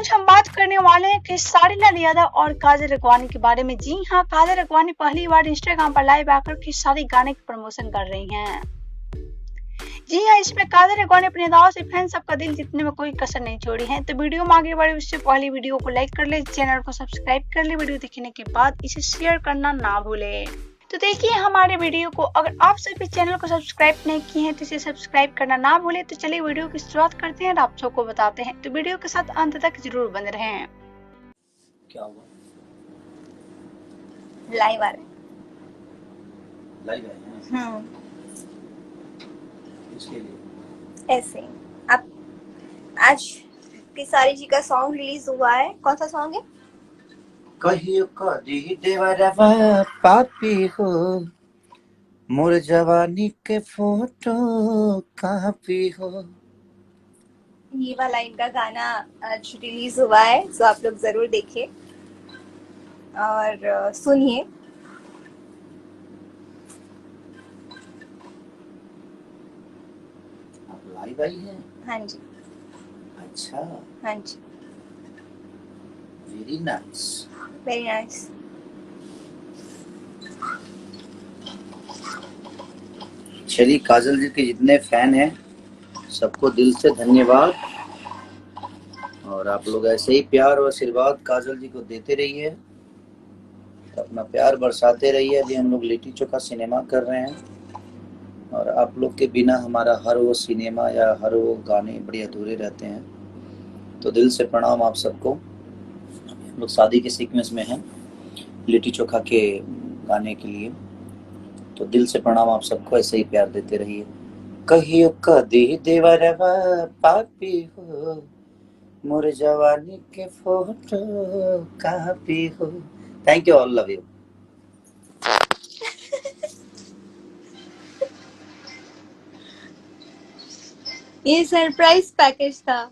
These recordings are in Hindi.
आज हम बात करने वाले हैं खेसारी लाल यादव और काजल राघवानी के बारे में। जी हाँ, काजल राघवानी पहली बार इंस्टाग्राम पर लाइव आकर खेसारी गाने की प्रमोशन कर रही हैं। जी हाँ, इसमें काजल राघवानी अपने अदाओं से फैन सबका दिल जीतने में कोई कसर नहीं छोड़ी है। तो वीडियो में आगे बढ़े उससे पहले वीडियो को लाइक कर ले, चैनल को सब्सक्राइब कर ले, वीडियो देखने के बाद इसे शेयर करना ना भूले। तो देखिए हमारे वीडियो को, अगर आप सभी चैनल को सब्सक्राइब नहीं किए हैं तो इसे सब्सक्राइब करना ना भूले। तो चलिए वीडियो की शुरुआत करते हैं और आप सबको बताते हैं, तो वीडियो के साथ अंत तक जरूर बने रहें। क्या हुआ? लाइव आ रहे लाइव है इसके लिए ऐसे ही। अब आज खेसारी जी का सॉन्ग रिलीज हुआ है। कौन सा सॉन्ग है? कहियो कदी देवरवा पापी हो, मोर जवानी के फोटो कापी हो। ये वाला इनका गाना आज रिलीज हुआ है, तो आप लोग जरूर देखिए और सुनिए। आप लाइव आई है? हाँ जी। अच्छा, हाँ जी, वेरी नाइस। Very nice. चलिए, काजल जी के जितने फैन हैं सबको दिल से धन्यवाद, और आप लोग ऐसे ही प्यार और आशीर्वाद काजल जी को देते रहिए, अपना प्यार बरसाते रहिए। अभी हम लोग लिट्टी चोखा सिनेमा कर रहे हैं, और आप लोग के बिना हमारा हर वो सिनेमा या हर वो गाने बड़े अधूरे रहते हैं। तो दिल से प्रणाम आप सबको। हम लोग शादी के सीक्वेंस में हैं लिट्टी चोखा के गाने के लिए, तो दिल से प्रणाम आप सबको, ऐसे ही प्यार देते रहिए। कहियो कदी देवरवा पापी हो, मोर जवानी के फोटो कापी हो। Thank you all, love you. ये सरप्राइज पैकेज था।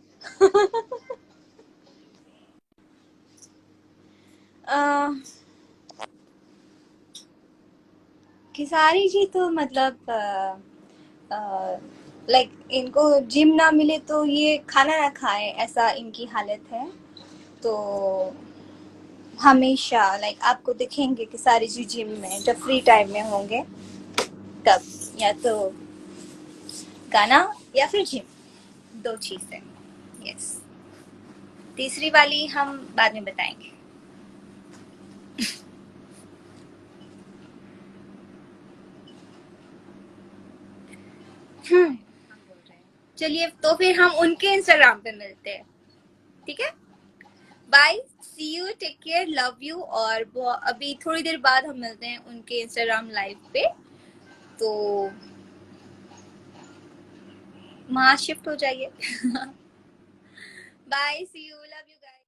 खेसारी जी तो मतलब लाइक इनको जिम ना मिले तो ये खाना ना खाए, ऐसा इनकी हालत है। तो हमेशा लाइक आपको दिखेंगे खेसारी जी जिम में, जब फ्री टाइम में होंगे तब, या तो गाना या फिर जिम, दो चीजें। यस, तीसरी वाली हम बाद में बताएंगे। चलिए, तो फिर हम उनके इंस्टाग्राम पे मिलते हैं, ठीक है? Bye, see you, take care, love you. और अभी थोड़ी देर बाद हम मिलते हैं उनके इंस्टाग्राम लाइव पे, तो वहां शिफ्ट हो जाइए। Bye, see you, love you.